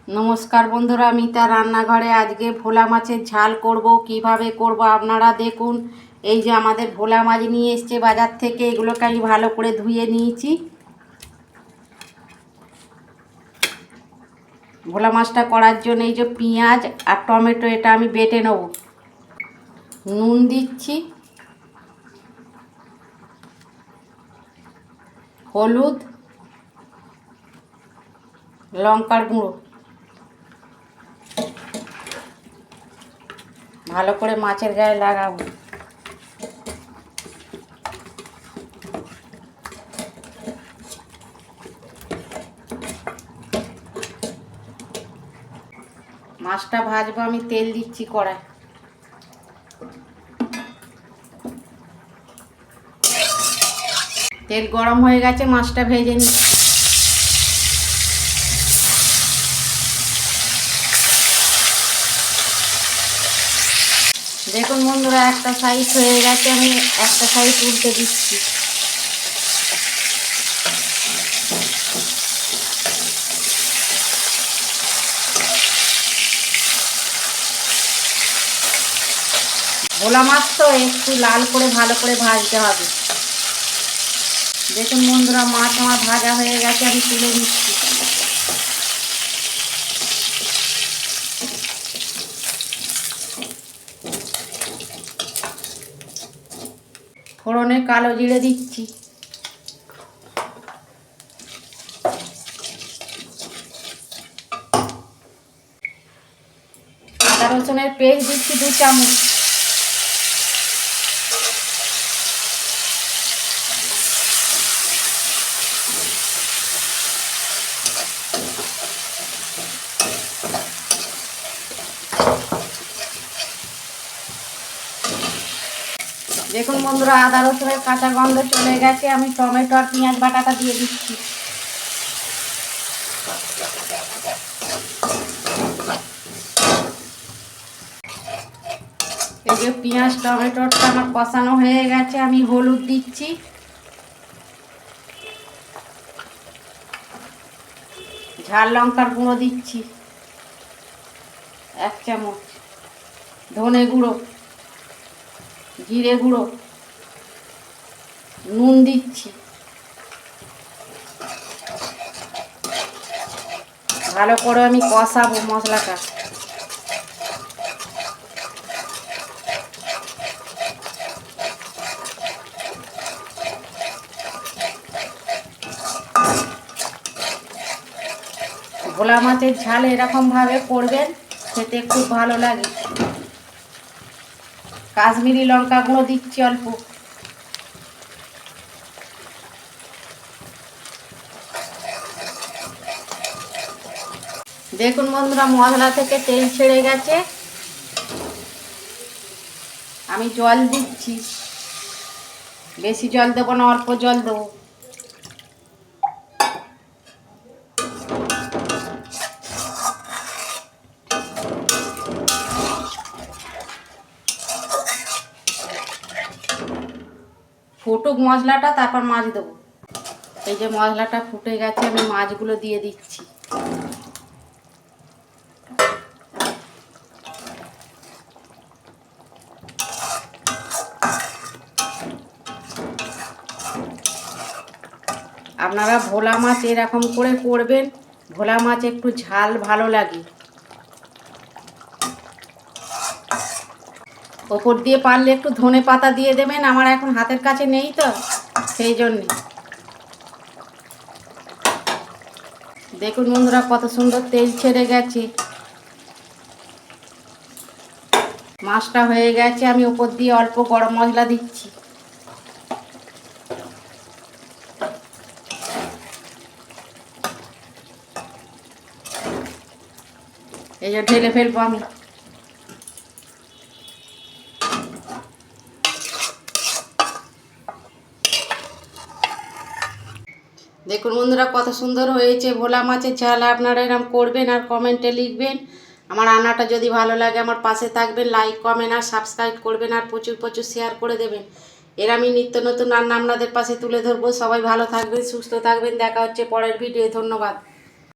नमस्कार बंधुरा मिता रान्नाघरे आज के भोला माछेर झाल करब किभाबे करब आपनारा देखुन। এই যে আমাদের ভোলা মাছ নিয়ে এসেছে বাজার থেকে, এগুলোকে আমি ভালো করে ধুয়ে নিয়েছি। ভোলা মাছটা করার জন্য এই যে পেঁয়াজ আর টমেটো এটা আমি বেটে নেব। নুন দিচ্ছি, হলুদ, লঙ্কার গুঁড়ো, ভালো করে মাছের গায়ে লাগাবো। মাছটা ভাজবো, আমি তেল দিচ্ছি কড়াই। তেল গরম হয়ে গেছে, মাছটা ভেজে নিচ্ছি। দেখুন বন্ধুরা, একটা সাইড হয়ে গেছে, আমি একটা সাইড উল্টে দিচ্ছি। ভোলা মাছ তো একটু লাল করে ভালো করে ভাজতে হবে। দেখুন বন্ধুরা, মাছ আমার ভাজা হয়ে গেছে, আমি তুলে নিচ্ছি। ফোড়নে কালো জিরে দিচ্ছি, আদা রসুনের পেস্ট দিচ্ছি 2 চামচ। দেখুন বন্ধুরা, আদা রসুনের কাঁচা গন্ধ চলে গেছে, আমি টমেটো আর পেঁয়াজ বাটাটা দিয়ে দিচ্ছি। এই যে পেঁয়াজ টমেটোটা আমার কষানো হয়ে গেছে, আমি হলুদ দিচ্ছি, ঝাল লঙ্কার গুঁড়ো দিচ্ছি 1 চামচ, ধনে গুঁড়ো, জিরে গুঁড়ো, নুন দিচ্ছি। ভালো করে আমি কষাবো মশলাটা। ভোলা মাছের ঝাল এরকমভাবে করবেন, খেতে খুব ভালো লাগে। কাশ্মীরি লঙ্কা গুঁড়ো দিচ্ছি অল্প। দেখুন বন্ধুরা, মশলা থেকে তেল ছেড়ে গেছে, আমি জল দিচ্ছি। বেশি জল দেবো না, অল্প জল দেবো। ফুটুক মশলাটা, তারপর মাছ দেবো। এই যে মশলাটা ফুটে গেছে, আমি মাছগুলো দিয়ে দিচ্ছি। আপনারা ভোলা মাছ এরকম করে করবেন, ভোলা মাছ একটু ঝাল ভালো লাগে। ওপর দিয়ে পারলে একটু ধনে পাতা দিয়ে দেবেন, আমার এখন হাতের কাছে নেই তো সেই জন্যে। দেখুন বন্ধুরা, কত সুন্দর তেল ছেড়ে গেছে, মাছটা হয়ে গেছে। আমি ওপর দিয়ে অল্প গরম মশলা দিচ্ছি। এই যে ঢেলে ফেলবো আমি। দেখুন বন্ধুরা, কত সুন্দর হয়েছে ভোলা মাছের ঝাল। আপনারা এরকম করবেন আর কমেন্টে লিখবেন। আমার রান্নাটা যদি ভালো লাগে আমার পাশে থাকবেন, লাইক কমেন্ট আর সাবস্ক্রাইব করবেন, আর প্রচুর প্রচুর শেয়ার করে দেবেন। এর আমি নিত্য নতুন রান্না আপনাদের পাশে তুলে ধরবো। সবাই ভালো থাকবেন, সুস্থ থাকবেন। দেখা হচ্ছে পরের ভিডিও। ধন্যবাদ।